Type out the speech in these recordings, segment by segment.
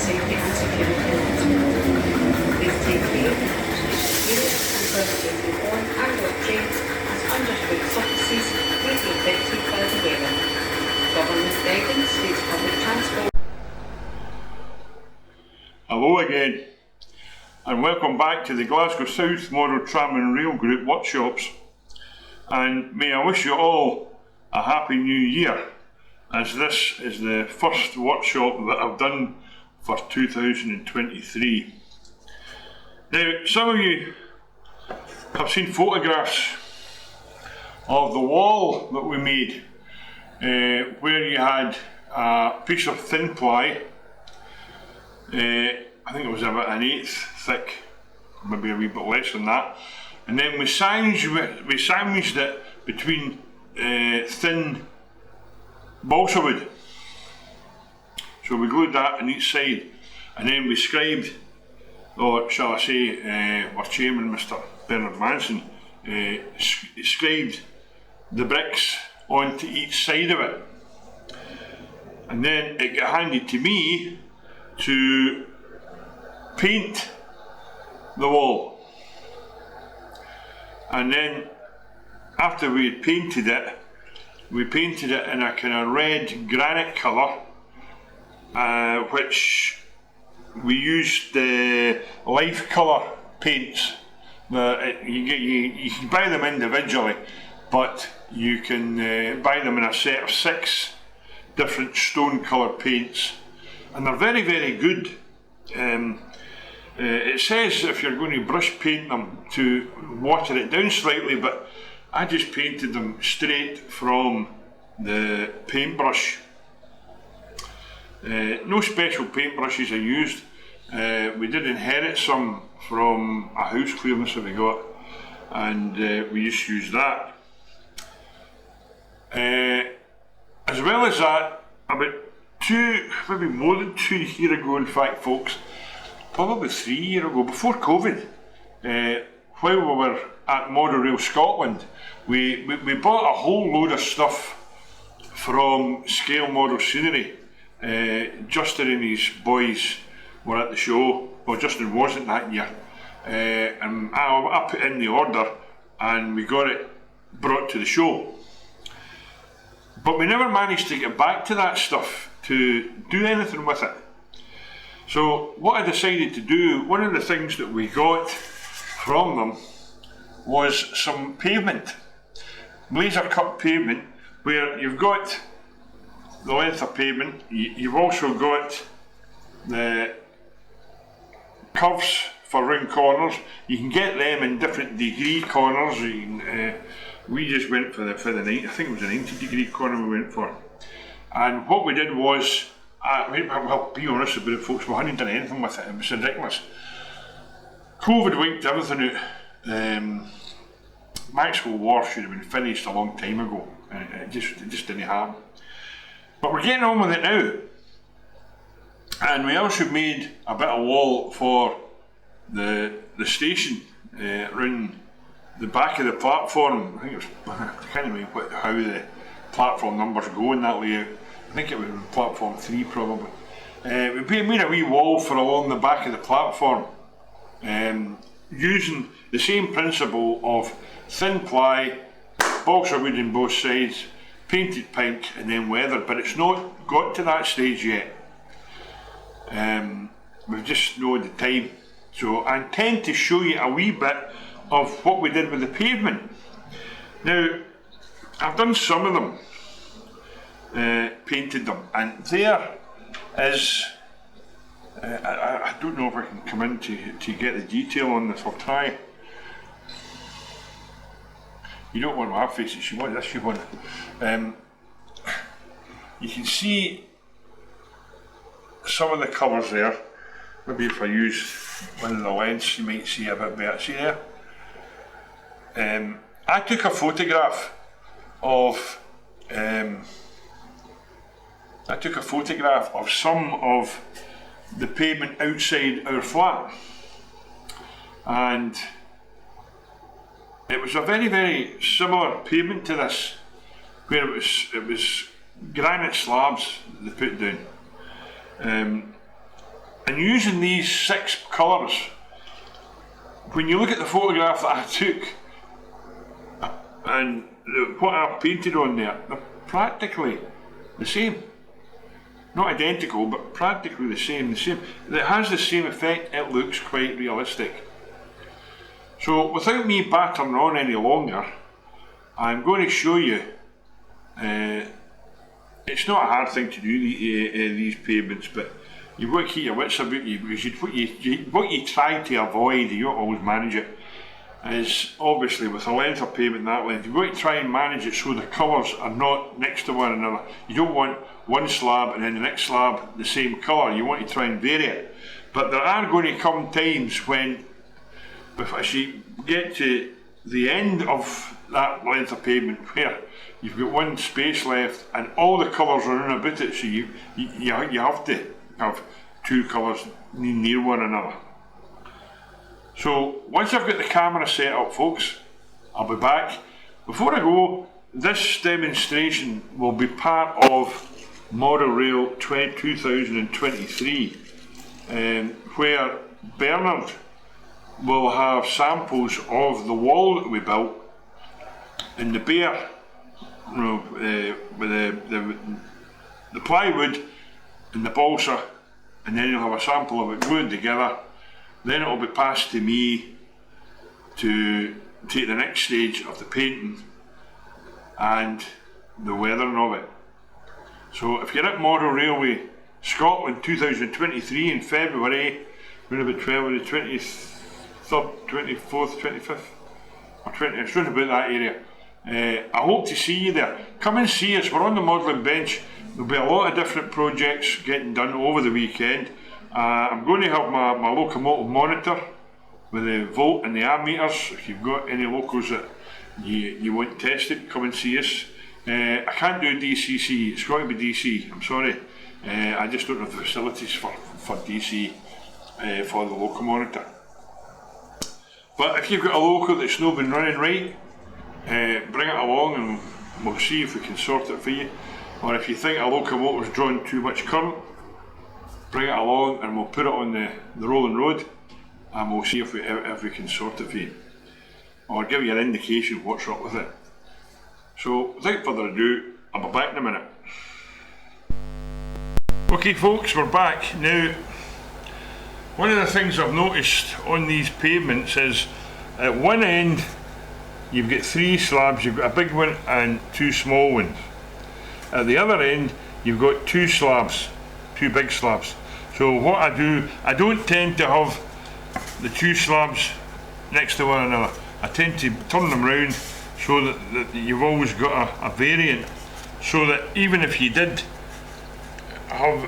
safety and security net. Please take care and whether you're on and off trains as underfoot surfaces may be affected by the weather. Government guidance states public transport. Hello again, and welcome back to the Glasgow South Model Tram and Rail Group workshops, and may I wish you all a happy new year, as this is the first workshop that I've done for 2023. Now, some of you have seen photographs of the wall that we made, where you had a piece of thin ply, I think it was about an eighth thick, maybe a wee bit less than that, and then we sandwiched it between thin balsa wood. So we glued that on each side, and then we scribed, or shall I say, our chairman, Mr. Bernard Manson, scribed the bricks onto each side of it. And then it got handed to me to paint the wall. And then after we had painted it, we painted it in a kind of red granite colour, which we used the life colour paints. You can buy them individually, but you can buy them in a set of 6 different stone coloured paints, and they're very, very good. It says if you're going to brush paint them to water it down slightly, but I just painted them straight from the paintbrush. No special paintbrushes are used. We did inherit some from a house clearance that we got, and we just used that. As well as that, about maybe more than 2 years ago, in fact, folks, probably 3 years ago, before COVID, while we were at Model Rail Scotland, we bought a whole load of stuff from Scale Model Scenery. Justin and his boys were at the show. Well, Justin wasn't that year, and I put in the order and we got it brought to the show. But we never managed to get back to that stuff to do anything with it. So what I decided to do, one of the things that we got from them was some pavement, laser cut pavement, where you've got the length of pavement, you've also got the curves for round corners. You can get them in different degree corners. We just went for the 90, I think it was a 90-degree corner we went for. And what we did was, well, be honest about it, folks, we hadn't done anything with it. It was ridiculous. COVID wiped everything out. Maxwell Wharf should have been finished a long time ago, and it just didn't happen. But we're getting on with it now. And we also made a bit of wall for the station around the back of the platform. I think it was, I can't remember how the platform numbers go in that layout. I think it was platform 3 probably. We made a wee wall for along the back of the platform, using the same principle of thin ply, balsa wood on both sides, painted pink and then weathered, but it's not got to that stage yet. We've just known the time. So I intend to show you a wee bit of what we did with the pavement. Now, I've done some of them, painted them, and there is, I don't know if I can come in to get the detail on this. I'll try. You don't want my faces, you want this, you want it. You can see some of the colours there. Maybe if I use one of the lens, you might see a bit better. See there? I took a photograph of some of the pavement outside our flat, and it was a very, very similar pavement to this, where it was granite slabs they put down. and using these 6 colours, when you look at the photograph that I took and what I've painted on there, they're practically the same. Not identical, but practically the same. It has the same effect, it looks quite realistic. So without me battering on any longer, I'm going to show you, it's not a hard thing to do, these pavements, but you've got to keep your wits about you, because what you try to avoid, you don't always manage it, is obviously with a length of pavement that length, you've got to try and manage it so the colours are not next to one another. You don't want one slab and then the next slab the same colour, you want to try and vary it. But there are going to come times when, if you get to the end of that length of pavement where you've got one space left and all the colours are in about it, so you have to have 2 colours near one another. So once I've got the camera set up, folks, I'll be back. Before I go, this demonstration will be part of Model Rail 2023, where Bernard will have samples of the wall that we built in the bare, with the plywood and the balsa, and then you'll have a sample of it glued together. Then it will be passed to me to take the next stage of the painting and the weathering of it. So if you're at Model Railway Scotland 2023 in February, we're about February 23rd, 24th, 25th, or 20th, it's round about that area. I hope to see you there. Come and see us, we're on the modelling bench. There'll be a lot of different projects getting done over the weekend. I'm going to have my locomotive monitor with the volt and the ammeters. If you've got any locos that you want tested, come and see us. I can't do DCC, it's got to be DC, I'm sorry. I just don't have the facilities for DC for the loco monitor. But if you've got a loco that's not been running right, bring it along and we'll see if we can sort it for you. Or if you think a locomotive's drawing too much current, bring it along and we'll put it on the rolling road and we'll see if we can sort it for you, or give you an indication of what's up with it. So without further ado, I'll be back in a minute. Okay folks, we're back. Now, one of the things I've noticed on these pavements is at one end you've got 3 slabs, you've got a big one and 2 small ones. At the other end you've got 2 slabs, 2 big slabs. So what I do, I don't tend to have the 2 slabs next to one another. I tend to turn them round so that you've always got a variant, so that even if you did have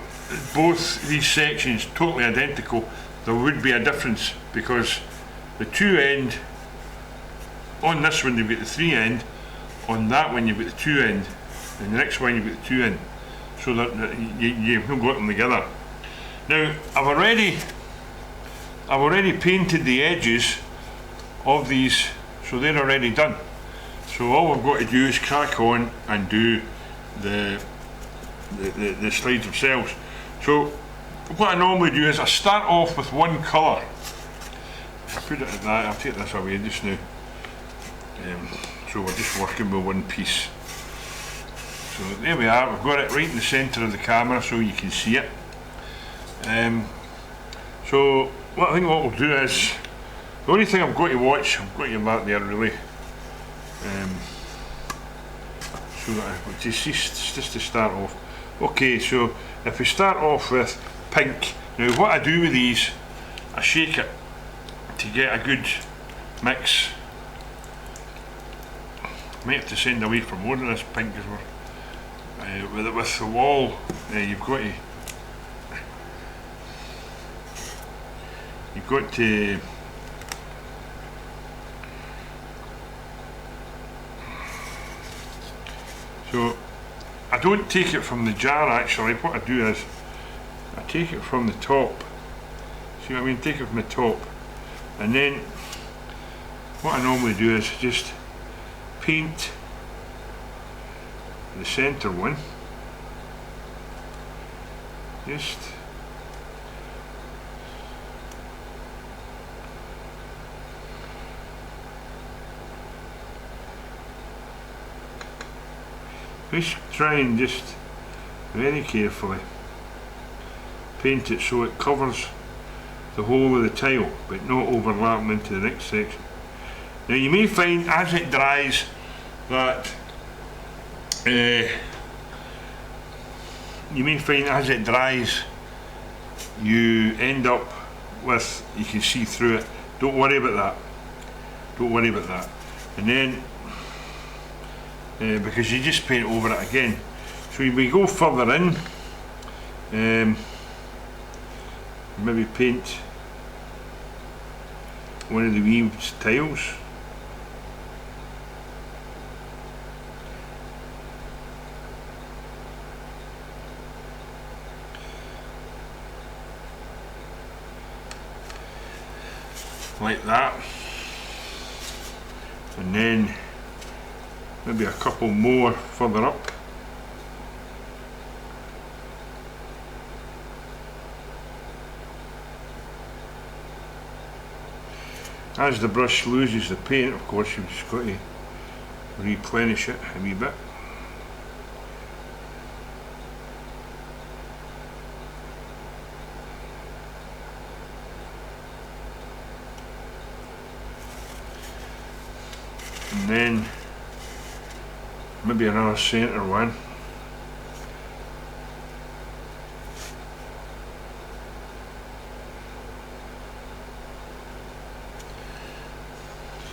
both these sections totally identical, there would be a difference, because the 2 end, on this one you've got the 3 end, on that one you've got the 2 end, and the next one you've got the 2 end, so that you've not got them together. Now I've already painted the edges of these, so they're already done. So all we've got to do is crack on and do the slides themselves. So what I normally do is I start off with one colour. I'll put it at that, I'll take this away just now. So we're just working with one piece. So there we are, we've got it right in the centre of the camera so you can see it. So what we'll do is, the only thing I've got to watch, I've got to mark there really, so that just to start off. Okay, so if we start off with pink, now what I do with these, I shake it to get a good mix. Might have to send away for more of this pink as well. With the wall, you've got to so I don't take it from the jar actually. What I do is I take it from the top. See what I mean? Take it from the top, and then what I normally do is just paint the centre one, just Just try and just very carefully paint it so it covers the whole of the tile but not overlapping into the next section. Now you may find as it dries that you end up with, you can see through it. Don't worry about that. Don't worry about that. And then because you just paint over it again. So we go further in, maybe paint one of the wee tiles. Like that, and then maybe a couple more further up. As the brush loses the paint, of course, you've just got to replenish it a wee bit. And then maybe another centre one.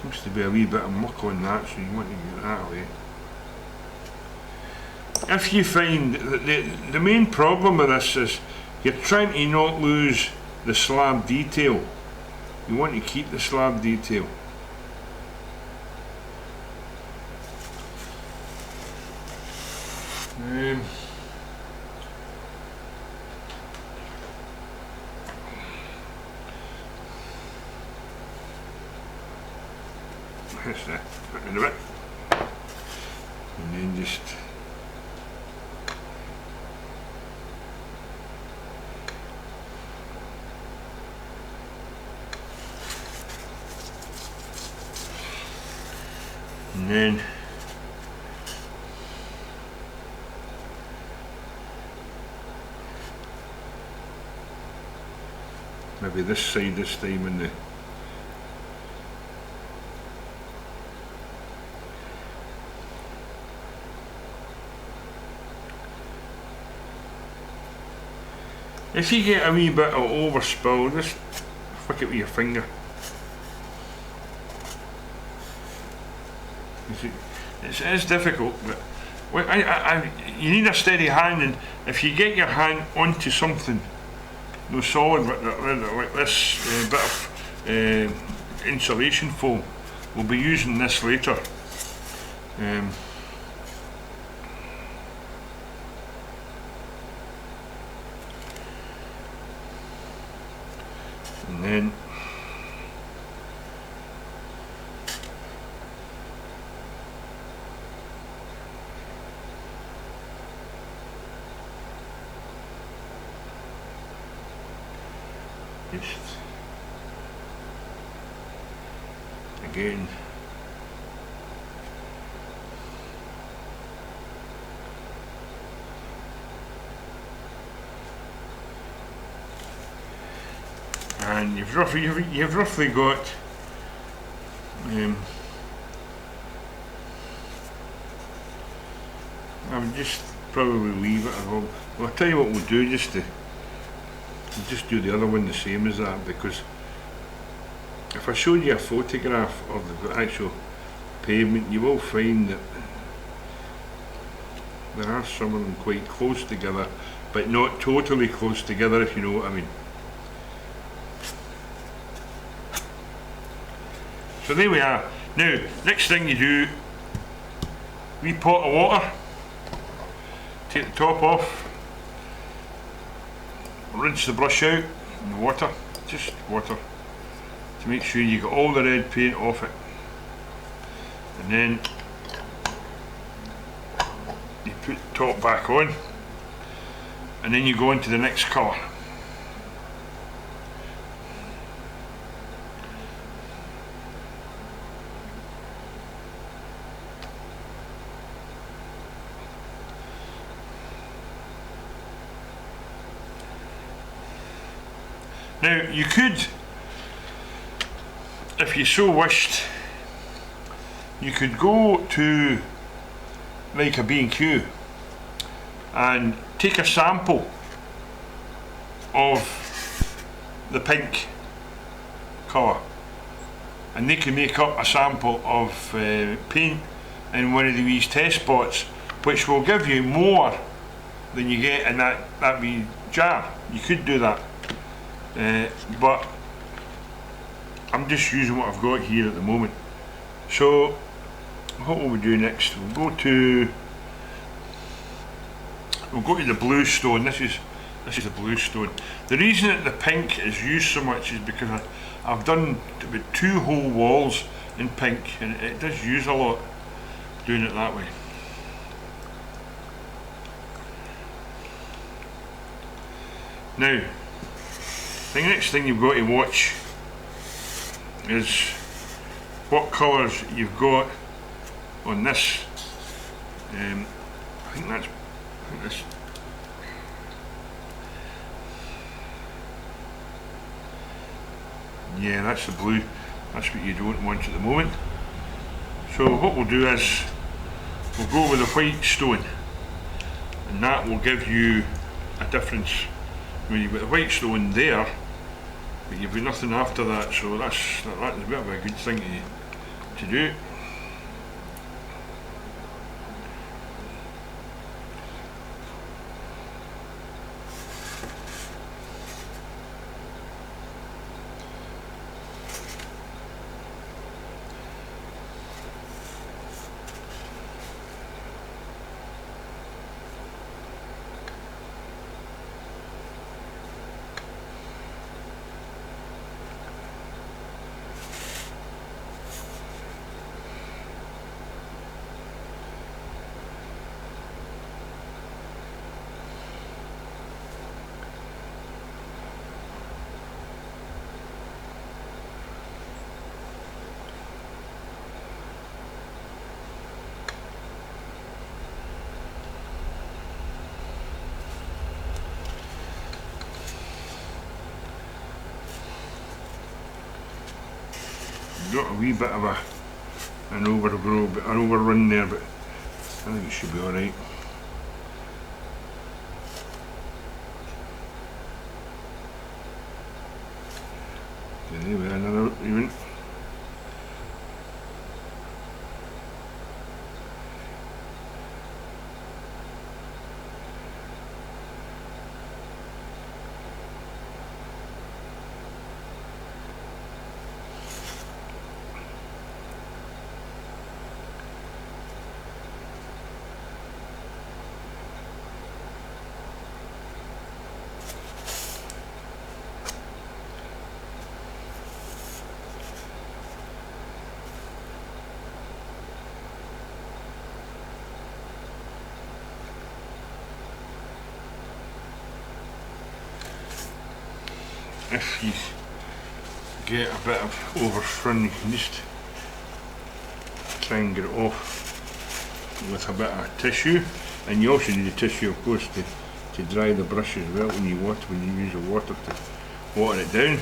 Seems to be a wee bit of muck on that, so you want to get that away. If you find that the main problem with this is you're trying to not lose the slab detail. You want to keep the slab detail. That's that, get rid of it. And then just and then maybe this side this time in the if you get a wee bit of overspill, just flick it with your finger. It is difficult, but you need a steady hand, and if you get your hand onto something no solid like this bit of insulation foam, we'll be using this later. And then just again and you've roughly got I would just probably leave it alone. Well, I'll tell you what we'll do, we'll just do the other one the same as that, because if I showed you a photograph of the actual pavement, you will find that there are some of them quite close together, but not totally close together, if you know what I mean. So there we are. Now, next thing you do, wee pot of water, take the top off, rinse the brush out in water, just water, to make sure you get all the red paint off it. And then you put the top back on, and then you go into the next colour. Now you could, if you so wished, you could go to like a B&Q and take a sample of the pink colour, and they can make up a sample of paint in one of these test spots, which will give you more than you get in that wee jar. You could do that, but I'm just using what I've got here at the moment. So what will we do next? We'll go to the blue stone. This is the blue stone. The reason that the pink is used so much is because I've done about 2 whole walls in pink, and it does use a lot doing it that way. Now, the next thing you've got to watch is what colours you've got on this. I think this. Yeah, that's the blue. That's what you don't want at the moment. So what we'll do is we'll go with the white stone, and that will give you a difference. When you've got the white stone there, but you've got nothing after that, so that's a bit of a good thing to do. Got a wee bit of an overrun there, but I think it should be alright. There we are, another even. If you get a bit of overfront, you can just try and get it off with a bit of tissue, and you also need a tissue, of course, to dry the brush as well when you use the water to water it down.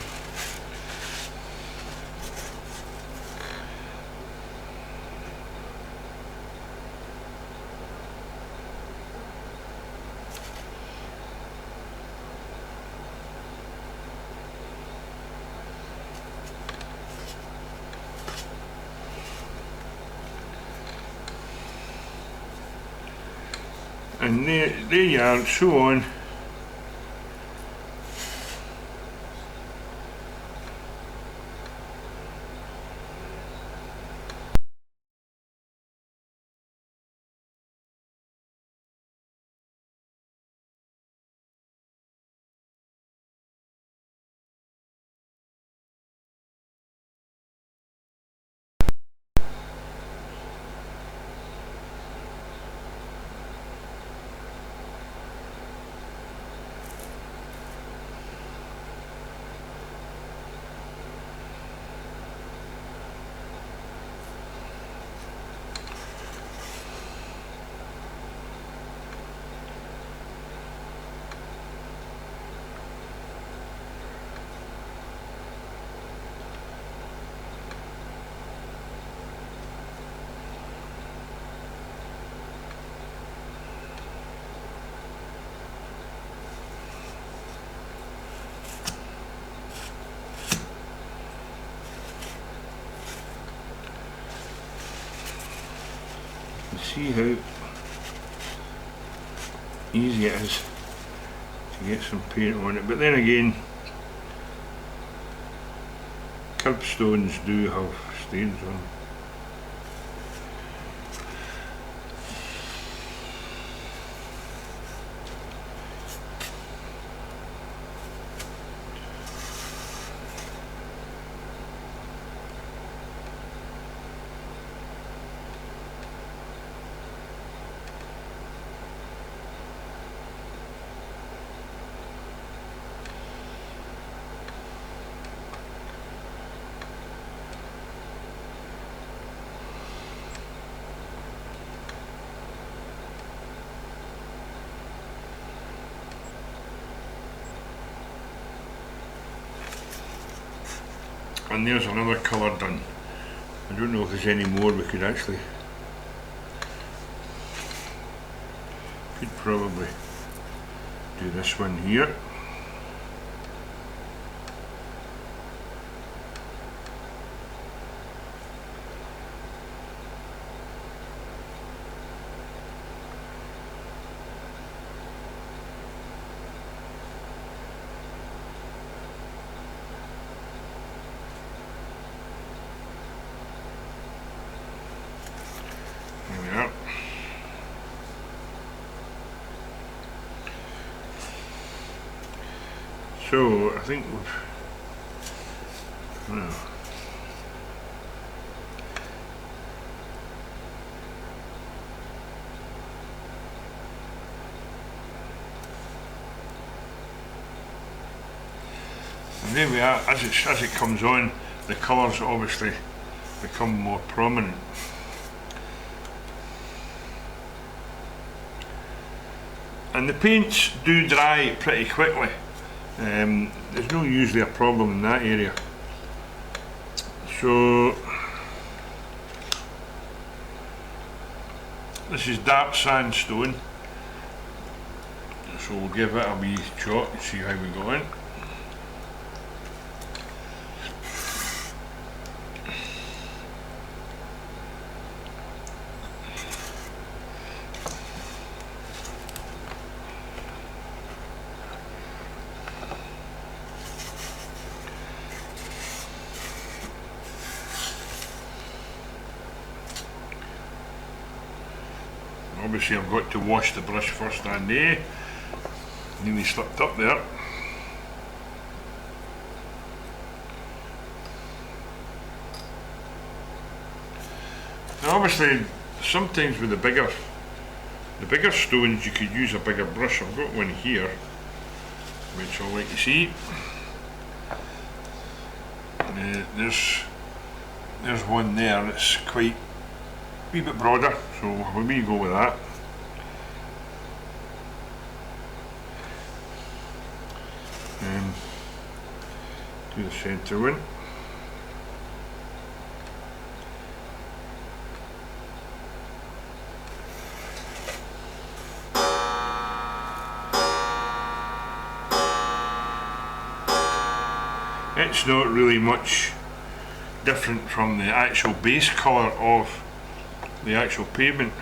And there you are, so on. see how easy it is to get some paint on it, but then again, curbstones do have stains on them. And there's another colour done. I don't know if there's any more we could actually. Could probably do this one here. So I think we've and there we are. As it comes on, the colours obviously become more prominent. And the paints do dry pretty quickly. There's no usually a problem in that area. So this is dark sandstone. So we'll give it a wee shot and see how we go in. Obviously I've got to wash the brush first, and nearly slipped up there. Now obviously sometimes with the bigger stones you could use a bigger brush. I've got one here which I'll let you see. There's one there that's quite a wee bit broader, so we'll go with that. Do the centre one. It's not really much different from the actual base colour of the actual pavement.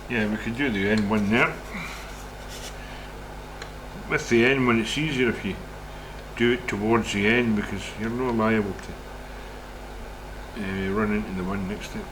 Yeah, we could do the end one there. With the end one, it's easier if you do it towards the end because you're not liable to run into the one next to it.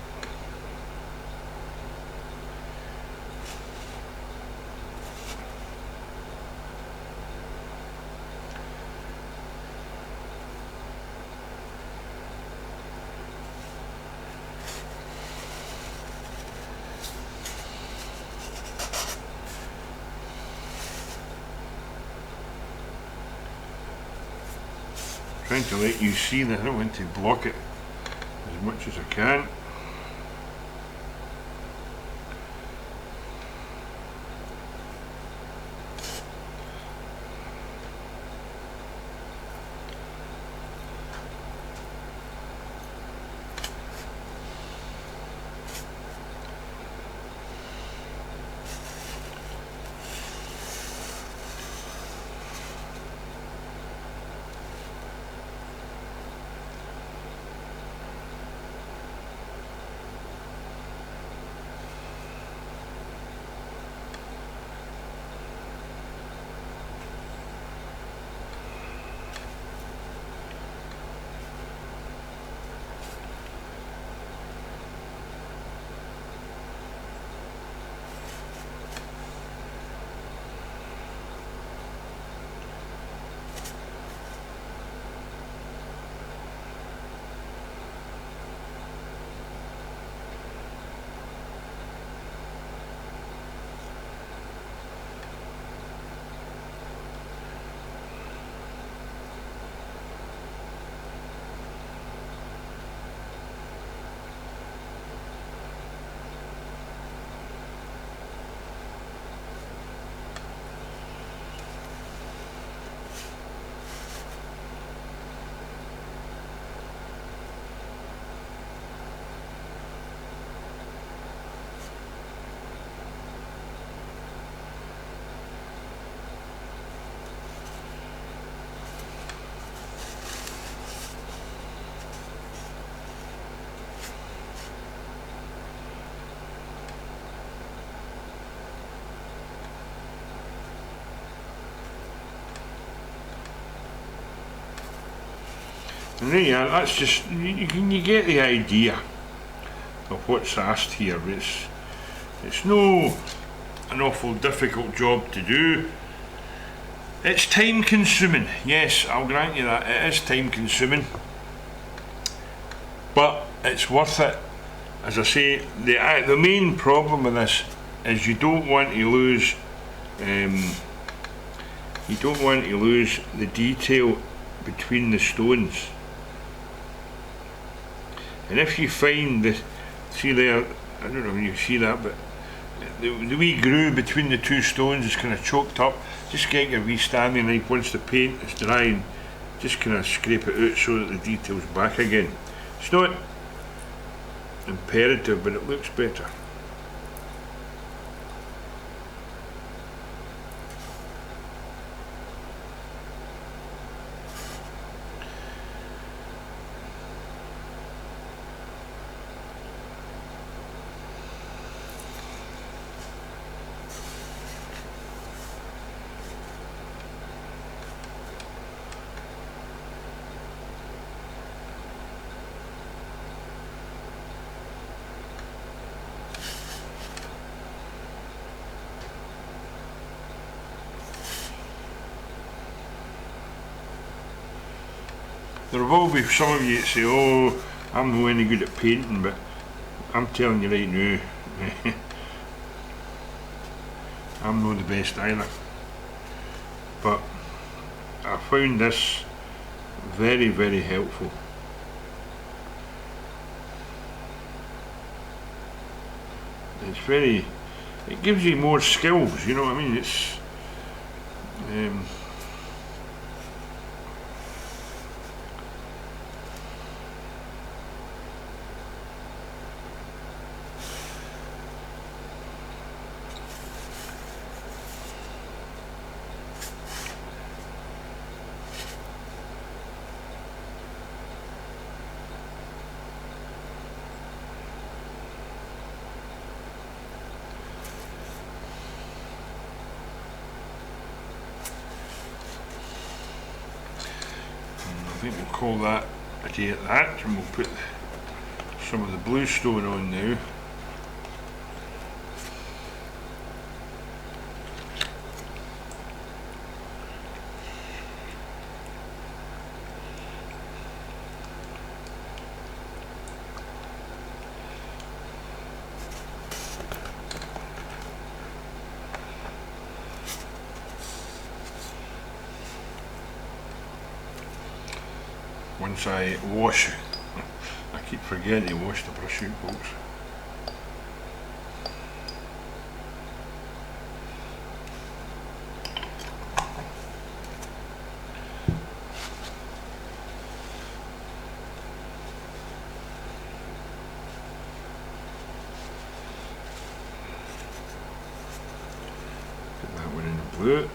Trying to let you see that. I don't want to block it as much as I can. And there you are, that's just, you get the idea of what's asked here. It's no an awful difficult job to do. It's time consuming, yes, I'll grant you that, it is time consuming, but it's worth it. As I say, the main problem with this is you don't want to lose the detail between the stones. And if you find the, see there, I don't know if you see that, but the wee groove between the two stones is kind of choked up, just get your wee standing knife once the paint is drying, just kind of scrape it out so that the detail's back again. It's not imperative, but it looks better. There will be some of you that say, oh, I'm not any good at painting, but I'm telling you right now, I'm not the best either. But I found this very, very helpful. It gives you more skills, you know what I mean? It's I think we'll call that a day at that, and we'll put some of the blue stone on now. Once I wash, I keep forgetting to wash the brush out, folks. Put that one in the blue.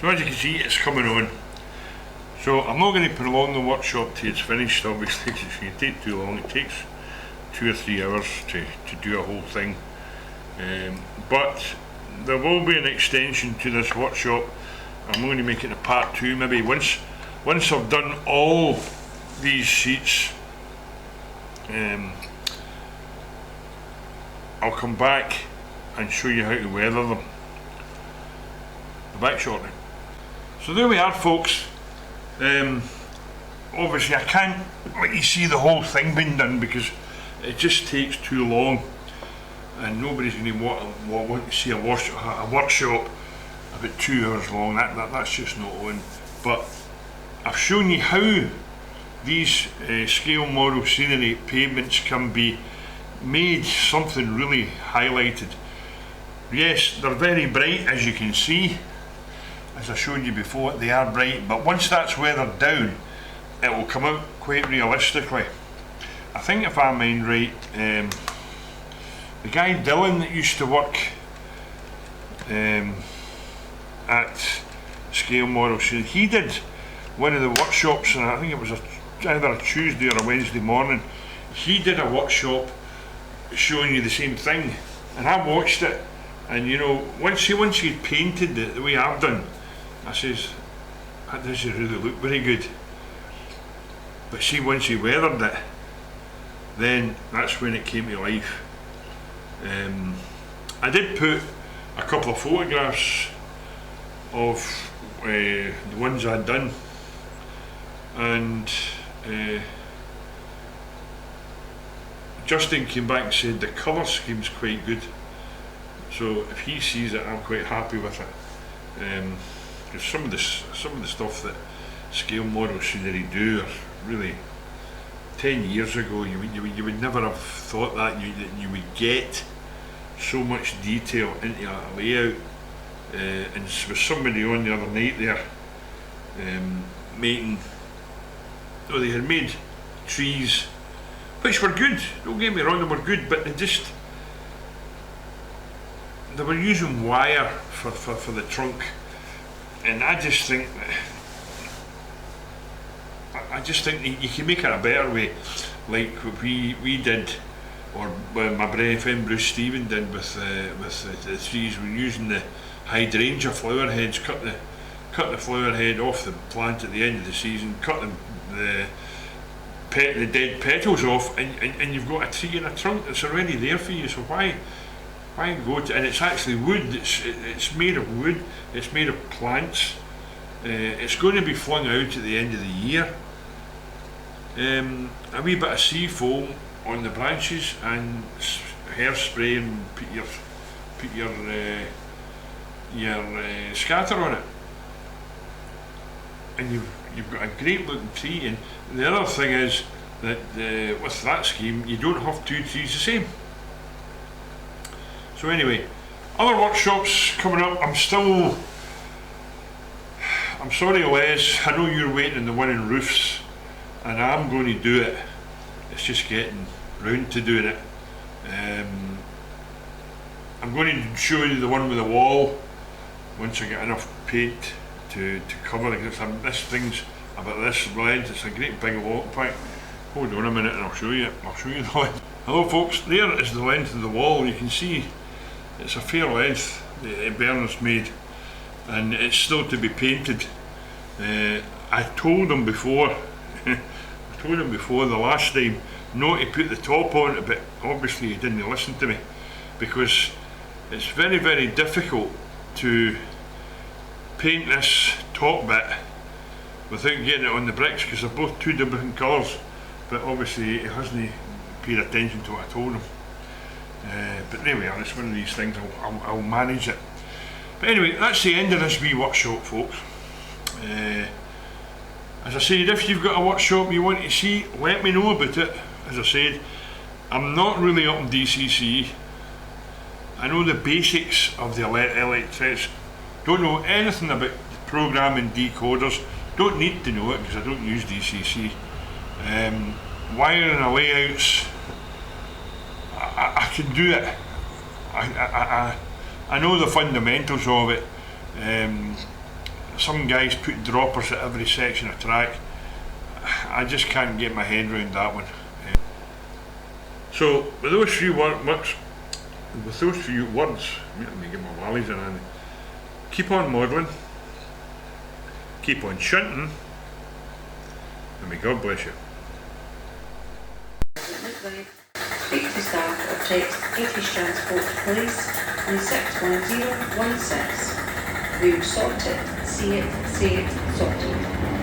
So as you can see, it's coming on. So I'm not going to prolong the workshop till it's finished, obviously, because it's going to take too long. It takes 2 or 3 hours to do a whole thing. But there will be an extension to this workshop. I'm going to make it a part 2, maybe once I've done all these sheets. I'll come back and show you how to weather them. Back shortly. So there we are, folks. Obviously I can't let you see the whole thing being done because it just takes too long, and nobody's going to want to see a workshop about 2 hours long. That's just not on. But I've shown you how these scale model scenery pavements can be made something really highlighted. Yes, they're very bright, as you can see. As I showed you before, they are bright, but once that's weathered down, it will come out quite realistically. I think if I mind right, the guy Dylan that used to work at Scale Model Scenery, he did one of the workshops, and I think it was either a Tuesday or a Wednesday morning. He did a workshop showing you the same thing, and I watched it, and you know, once he'd painted it the way I've done, I says, that doesn't really look very good. But see, once he weathered it, then that's when it came to life. I did put a couple of photographs of the ones I'd done, and Justin came back and said the colour scheme's quite good. So if he sees it, I'm quite happy with it. Because some of the stuff that Scale Model Scenery do are really 10 years ago. You would never have thought that you would get so much detail into a layout. And with somebody on the other night there, they had made trees, which were good. Don't get me wrong, they were good, but they were using wire for the trunk. And I just think you can make it a better way, like what we did, or my friend Bruce Stephen did with the trees. We're using the hydrangea flower heads, cut the flower head off the plant at the end of the season, cut the dead petals off, and you've got a tree and a trunk that's already there for you. So why go to, and it's actually wood, it's made of wood, it's made of plants. It's going to be flung out at the end of the year. A wee bit of sea foam on the branches and hairspray, and put your scatter on it, and you've got a great looking tree. And the other thing is that with that scheme you don't have 2 trees the same. So anyway, other workshops coming up. I'm sorry Les, I know you're waiting on the one in roofs, and I'm going to do it. It's just getting round to doing it. I'm going to show you the one with the wall once I get enough paint to cover it. This thing's about this length. It's a great big wall. In fact, hold on a minute and I'll show you the length. Hello folks, there is the length of the wall. You can see it's a fair length that Bernard's made, and it's still to be painted. I told him before the last time not to put the top on it, but obviously he didn't listen to me, because it's very, very difficult to paint this top bit without getting it on the bricks, because they're both 2 different colours. But obviously he hasn't paid attention to what I told him. But there we are, it's one of these things, I'll manage it. But anyway, that's the end of this wee workshop, folks. As I said, if you've got a workshop you want to see, let me know about it. As I said, I'm not really up in DCC. I know the basics of the electrics. Don't know anything about programming decoders. Don't need to know it because I don't use DCC. Wiring and layouts, I can do it. I know the fundamentals of it. some guys put droppers at every section of track. I just can't get my head around that one. So with those few words, let me get my wallies in hand. Keep on modelling, keep on shunting, and may God bless you. Speak to staff of Text British Transport Police on 61016. We will sort it, see it, say it, sort it.